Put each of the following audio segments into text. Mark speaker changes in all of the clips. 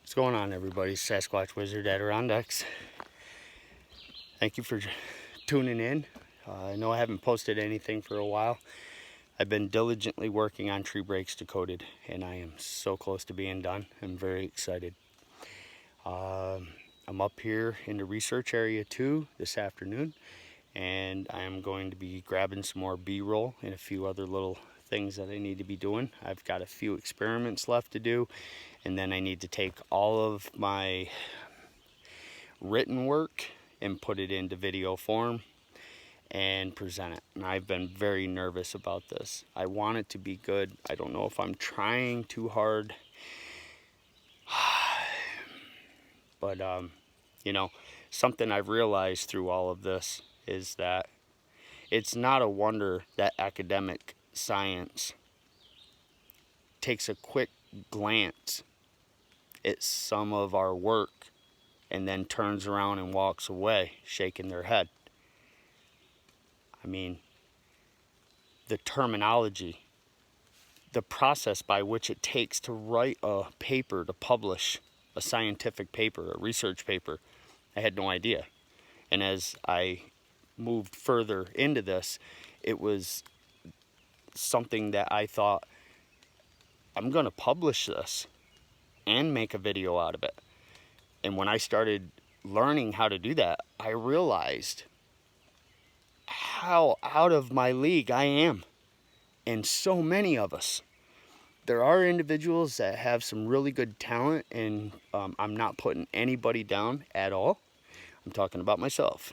Speaker 1: What's going on, everybody? Sasquatch Wizard Adirondacks. Thank you for tuning in. I know I haven't posted anything for a while. I've been diligently working on Tree Breaks Decoded, and I am so close to being done. I'm very excited. I'm up here in the research area 2 this afternoon, and I'm going to be grabbing some more B-roll and a few other little things that I need to be doing. I've got a few experiments left to do, and then I need to take all of my written work and put it into video form and present it. And I've been very nervous about this. I want it to be good. I don't know if I'm trying too hard. But, you know, something I've realized through all of this is that it's not a wonder that academic science takes a quick glance at some of our work and then turns around and walks away shaking their head. I mean, the terminology, the process by which it takes to write a paper, to publish a scientific paper, a research paper, I had no idea. And as I moved further into this, it was something that I thought, I'm going to publish this and make a video out of it. And when I started learning how to do that, I realized how out of my league I am. And so many of us. There are individuals that have some really good talent, and I'm not putting anybody down at all. I'm talking about myself.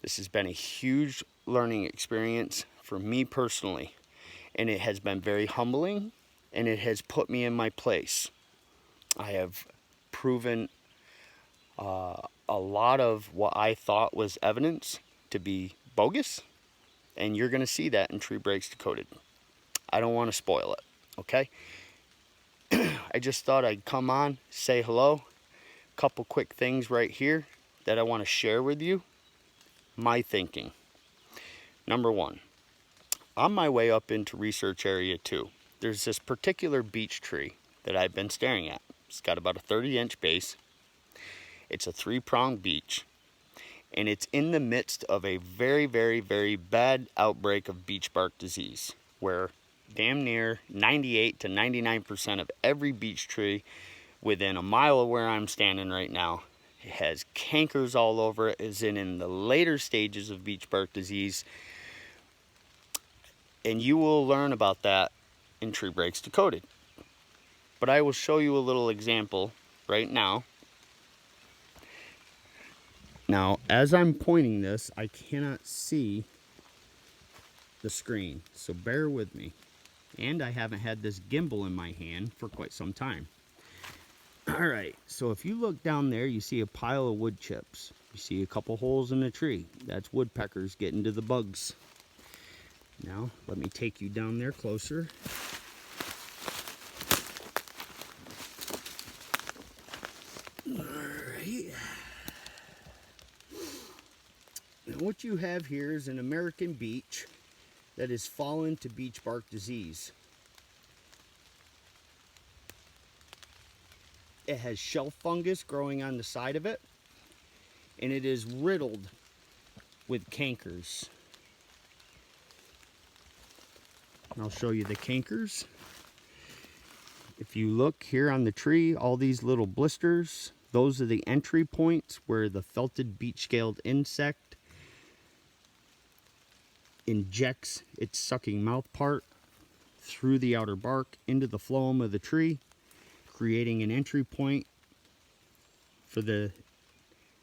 Speaker 1: This has been a huge learning experience for me personally, and it has been very humbling, and it has put me in my place. I have proven a lot of what I thought was evidence to be bogus, and you're going to see that in Tree Breaks Decoded. I don't want to spoil it, okay? I just thought I'd come on, say hello. Couple quick things right here that I want to share with you. My thinking. Number one, on my way up into research area 2, there's this particular beech tree that I've been staring at. It's got about a 30-inch base. It's a 3-pronged beech, and it's in the midst of a very, very, very bad outbreak of beech bark disease, where damn near 98 to 99% of every beech tree within a mile of where I'm standing right now, it has cankers all over it, is in the later stages of beech bark disease. And you will learn about that in Tree Breaks Decoded. But I will show you a little example right now. Now, as I'm pointing this, I cannot see the screen, so bear with me. And I haven't had this gimbal in my hand for quite some time. Alright, so if you look down there, you see a pile of wood chips. You see a couple holes in the tree. That's woodpeckers getting to the bugs. Now, let me take you down there closer. Alright. Now what you have here is an American beech that has fallen to beech bark disease. It has shelf fungus growing on the side of it, and it is riddled with cankers. I'll show you the cankers. If you look here on the tree, all these little blisters, those are the entry points where the felted beech-scaled insect injects its sucking mouth part through the outer bark into the phloem of the tree, creating an entry point for the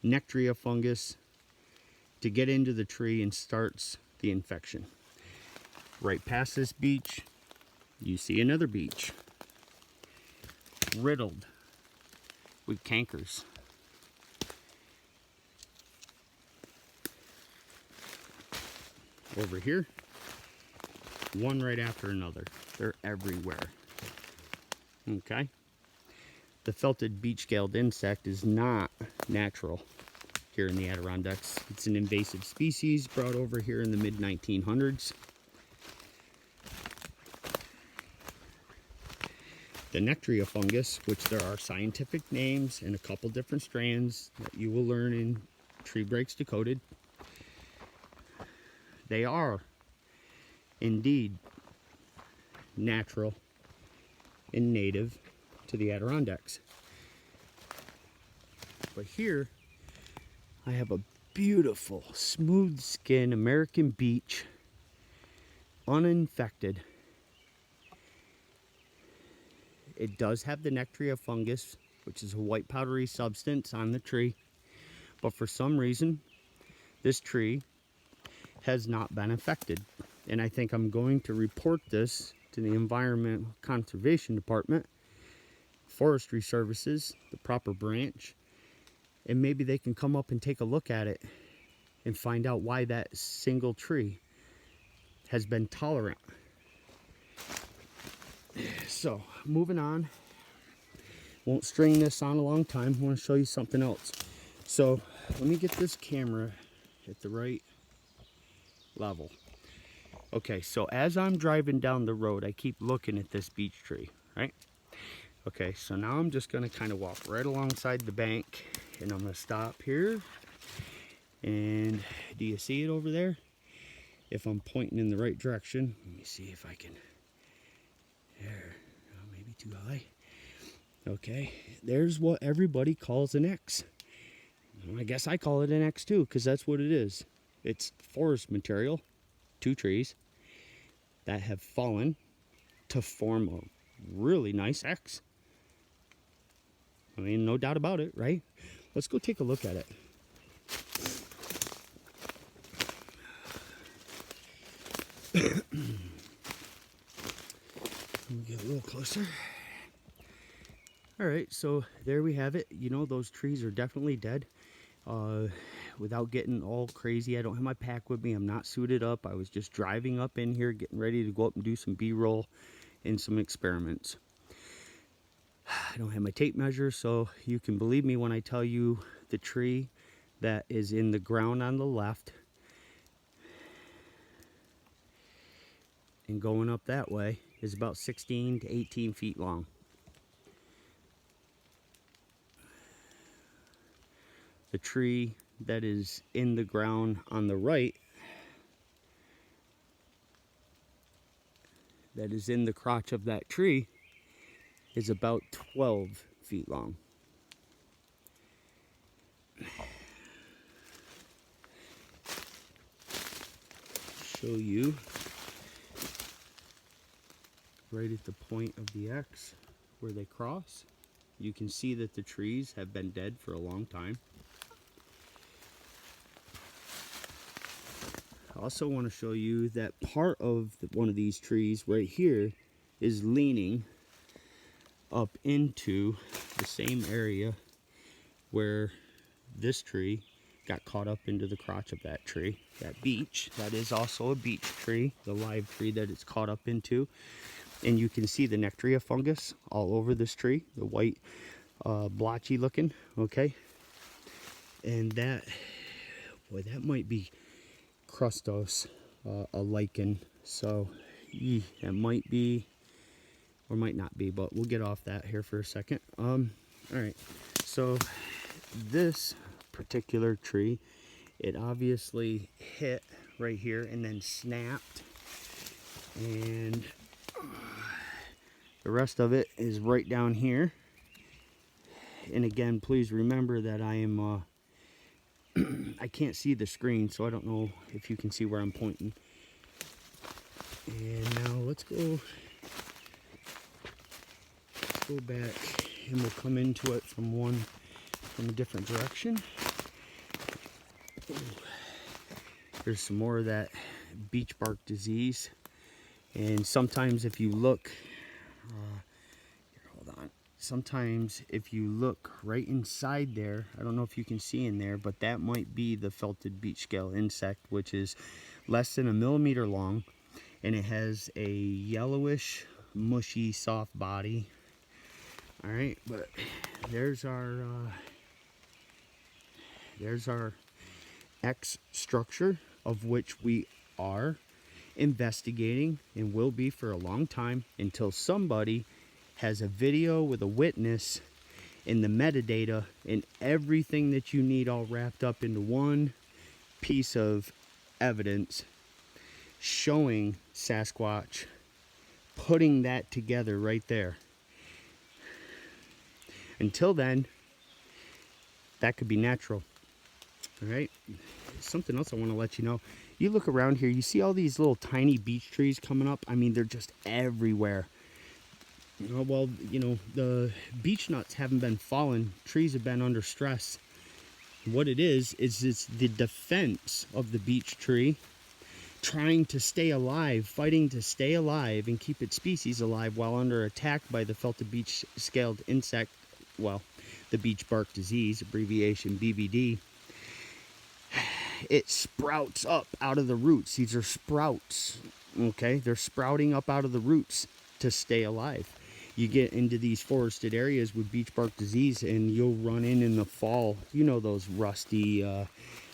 Speaker 1: Nectaria fungus to get into the tree and starts the infection. Right past this beech, you see another beech riddled with cankers. Over here, one right after another. They're everywhere. Okay? The felted beech-scaled insect is not natural here in the Adirondacks. It's an invasive species brought over here in the mid-1900s. the Nectria fungus, which there are scientific names and a couple different strands that you will learn in Tree Breaks Decoded. They are indeed natural and native to the Adirondacks. But here I have a beautiful smooth skin American beech, uninfected. It does have the Nectria fungus, which is a white powdery substance on the tree, but for some reason this tree has not been affected. And I think I'm going to report this to the Environment Conservation Department, Forestry Services, the proper branch, and maybe they can come up and take a look at it and find out why that single tree has been tolerant. So, moving on. Won't string this on a long time. I want to show you something else. So, let me get this camera at the right level. Okay, so as I'm driving down the road, I keep looking at this beech tree, right? Okay, so now I'm just going to kind of walk right alongside the bank, and I'm going to stop here. And do you see it over there? If I'm pointing in the right direction, let me see if I can. There, oh, maybe too high. Okay, there's what everybody calls an X. I guess I call it an X too, because that's what it is. It's forest material, two trees that have fallen to form a really nice X. I mean, no doubt about it, right? Let's go take a look at it. Let me get a little closer. All right, so there we have it. You know, those trees are definitely dead. Without getting all crazy, I don't have my pack with me. I'm not suited up. I was just driving up in here, getting ready to go up and do some B-roll and some experiments. I don't have my tape measure, so you can believe me when I tell you the tree that is in the ground on the left and going up that way is about 16 to 18 feet long. The tree that is in the ground on the right, that is in the crotch of that tree, is about 12 feet long. Show you right at the point of the X where they cross. You can see that the trees have been dead for a long time. I also want to show you that part of one of these trees right here is leaning up into the same area where this tree got caught up into the crotch of that tree. That beech, that is also a beech tree, the live tree that it's caught up into. And you can see the Nectria fungus all over this tree, the white blotchy looking, okay? And that, boy, that might be crustose, a lichen. So it might be or might not be, but we'll get off that here for a second. All right, so this particular tree, it obviously hit right here and then snapped, and the rest of it is right down here. And again, please remember that I am I can't see the screen, so I don't know if you can see where I'm pointing. And now let's go back, and we'll come into it from a different direction. Ooh. There's some more of that beech bark disease, and sometimes if you look, here, hold on. Sometimes if you look right inside there, I don't know if you can see in there, but that might be the felted beech scale insect, which is less than 1 millimeter long, and it has a yellowish, mushy, soft body. All right, but there's our X structure, of which we are investigating and will be for a long time until somebody has a video with a witness and the metadata and everything that you need all wrapped up into one piece of evidence showing Sasquatch, putting that together right there. Until then, that could be natural. All right, something else I want to let you know. You look around here, you see all these little tiny beech trees coming up. I mean, they're just everywhere. Well, you know, the beech nuts haven't been falling. Trees have been under stress. What it is it's the defense of the beech tree trying to stay alive, fighting to stay alive and keep its species alive while under attack by the felted beech-scaled insect, well, the beech bark disease, abbreviation BBD. It sprouts up out of the roots. These are sprouts, okay? They're sprouting up out of the roots to stay alive. You get into these forested areas with beech bark disease and you'll run in the fall. You know those rusty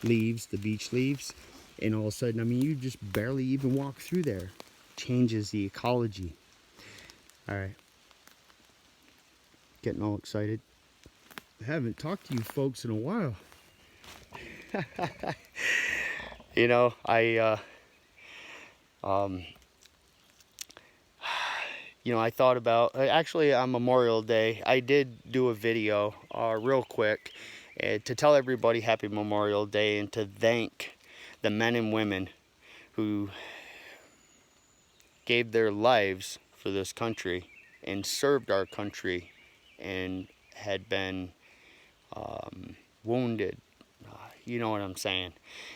Speaker 1: leaves, the beech leaves. And all of a sudden, I mean, you just barely even walk through there. Changes the ecology. All right. Getting all excited. I haven't talked to you folks in a while. You know, you know, I thought about, actually on Memorial Day, I did do a video real quick to tell everybody Happy Memorial Day and to thank the men and women who gave their lives for this country and served our country and had been wounded. You know what I'm saying.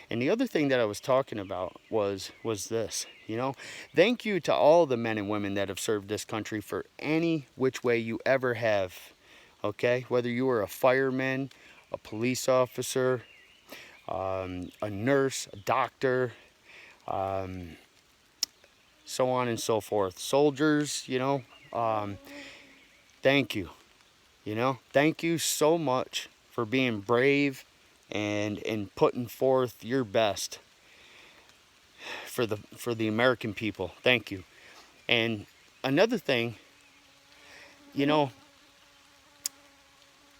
Speaker 1: And the other thing that I was talking about was this, you know. Thank you to all the men and women that have served this country for any which way you ever have, okay? Whether you were a fireman, a police officer, a nurse, a doctor, so on and so forth. Soldiers, you know, thank you. You know, thank you so much for being brave and putting forth your best for the American people. Thank you. And another thing, you know,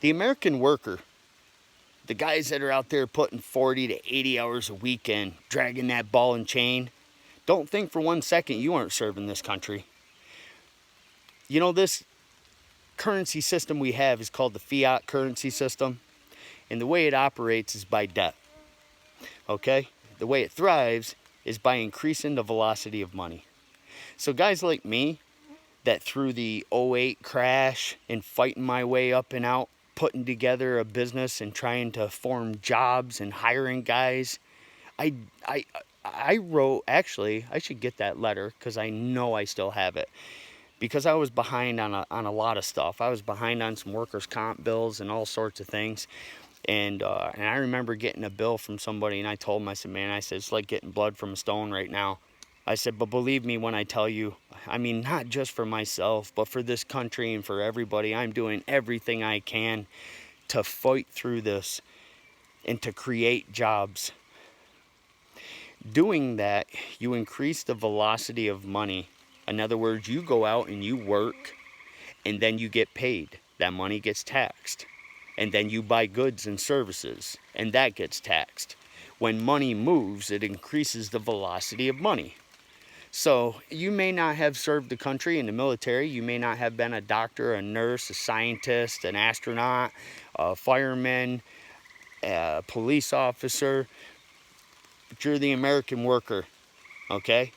Speaker 1: the American worker, the guys that are out there putting 40 to 80 hours a weekend, dragging that ball and chain, don't think for 1 second you aren't serving this country. You know, this currency system we have is called the fiat currency system. And the way it operates is by debt, okay? The way it thrives is by increasing the velocity of money. So guys like me, that through the 08 crash and fighting my way up and out, putting together a business and trying to form jobs and hiring guys, I wrote, actually, I should get that letter because I know I still have it. Because I was behind on a lot of stuff. I was behind on some workers' comp bills and all sorts of things. And I remember getting a bill from somebody, and I told him, I said, man, I said, it's like getting blood from a stone right now. I said, but believe me when I tell you, I mean, not just for myself, but for this country and for everybody, I'm doing everything I can to fight through this and to create jobs. Doing that, you increase the velocity of money. In other words, you go out and you work, and then you get paid. That money gets taxed. And then you buy goods and services, and that gets taxed. When money moves, it increases the velocity of money. So you may not have served the country in the military. You may not have been a doctor, a nurse, a scientist, an astronaut, a fireman, a police officer. But you're the American worker, okay?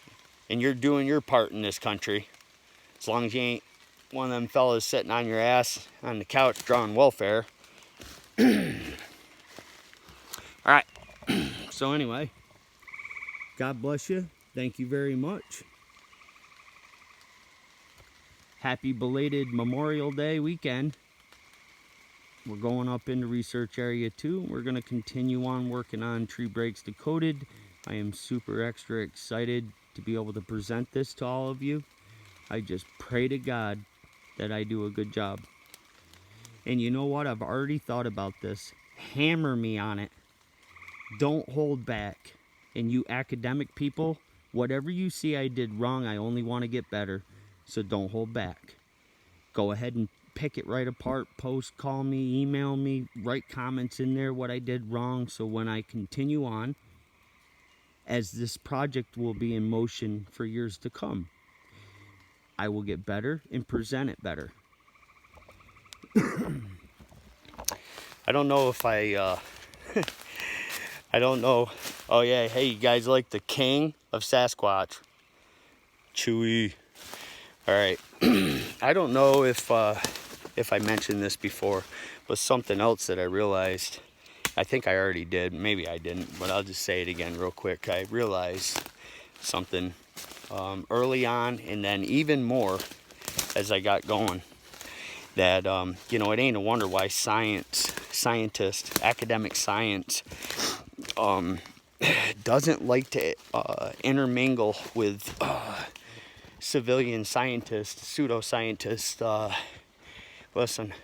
Speaker 1: And you're doing your part in this country. As long as you ain't one of them fellas sitting on your ass on the couch drawing welfare. All right. So anyway, God bless you. Thank you very much. Happy belated Memorial Day weekend. We're going up into Research Area 2. We're going to continue on working on Tree Breaks Decoded. I am super extra excited to be able to present this to all of you. I just pray to God that I do a good job. And you know what? I've already thought about this. Hammer me on it. Don't hold back. And you academic people, whatever you see I did wrong, I only want to get better. So don't hold back. go ahead and pick it right apart, post, call me, email me, write comments in there what I did wrong, so when I continue on, as this project will be in motion for years to come, I will get better and present it better. I don't know if I don't know. Oh yeah, hey, you guys like the king of Sasquatch? Chewy. All right. I don't know if I mentioned this before, but something else that I realized, I think I already did, maybe I didn't, but I'll just say it again real quick. I realized something early on, and then even more as I got going, that you know, it ain't a wonder why scientists, academic science, doesn't like to intermingle with civilian scientists, pseudoscientists. Listen,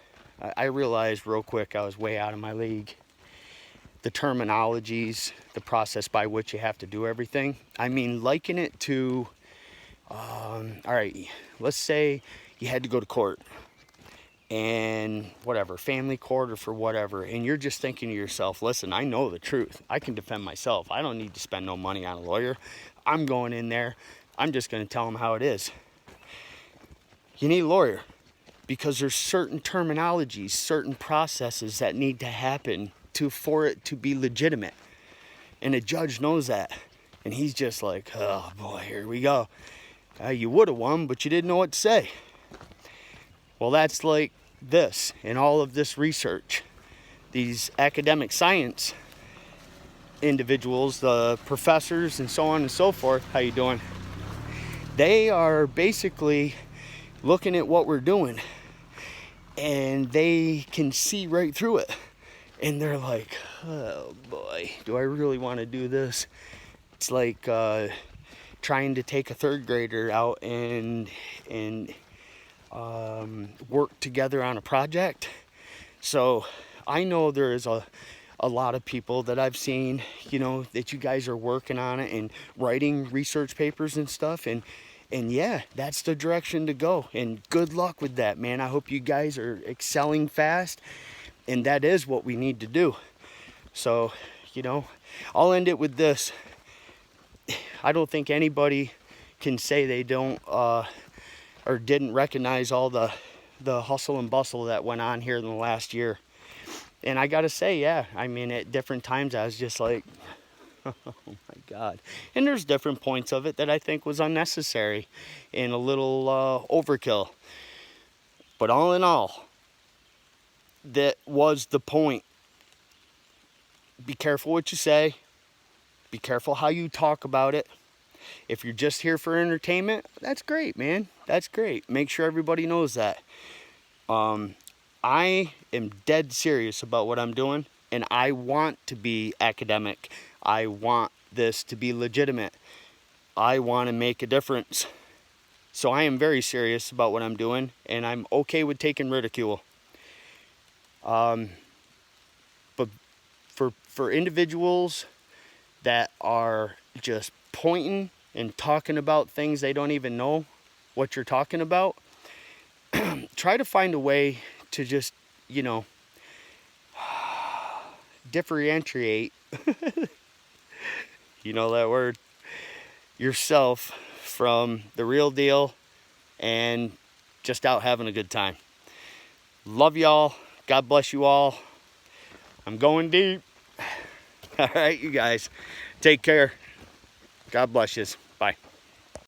Speaker 1: I realized real quick I was way out of my league. The terminologies, the process by which you have to do everything. I mean, liken it to, all right, let's say you had to go to court, and whatever, family court or for whatever, and you're just thinking to yourself, listen, I know the truth. I can defend myself. I don't need to spend no money on a lawyer. I'm going in there. I'm just going to tell them how it is. You need a lawyer because there's certain terminologies, certain processes that need to happen for it to be legitimate. And a judge knows that. And he's just like, oh boy, here we go. You would have won, but you didn't know what to say. Well, that's like this, in all of this research. These academic science individuals, the professors and so on and so forth, how you doing? They are basically looking at what we're doing, and they can see right through it. And they're like, oh boy, do I really want to do this? It's like trying to take a third grader out and work together on a project. So I know there is a lot of people that I've seen, you know, that you guys are working on it and writing research papers and stuff. And yeah, that's the direction to go. And good luck with that, man. I hope you guys are excelling fast. And that is what we need to do. So, you know, I'll end it with this. I don't think anybody can say they don't or didn't recognize all the hustle and bustle that went on here in the last year. And I gotta say, yeah, I mean, at different times I was just like, oh my God. And there's different points of it that I think was unnecessary and a little overkill. But all in all, that was the point. Be careful what you say. Be careful how you talk about it. If you're just here for entertainment, that's great, man. That's great. Make sure everybody knows that. I am dead serious about what I'm doing, and I want to be academic. I want this to be legitimate. I want to make a difference. So I am very serious about what I'm doing, and I'm okay with taking ridicule. But for individuals that are just pointing and talking about things they don't even know what you're talking about, try to find a way to just, you know, differentiate, you know that word, yourself from the real deal and just out having a good time. Love y'all. God bless you all. I'm going deep. All right, you guys. Take care. God bless you. Bye.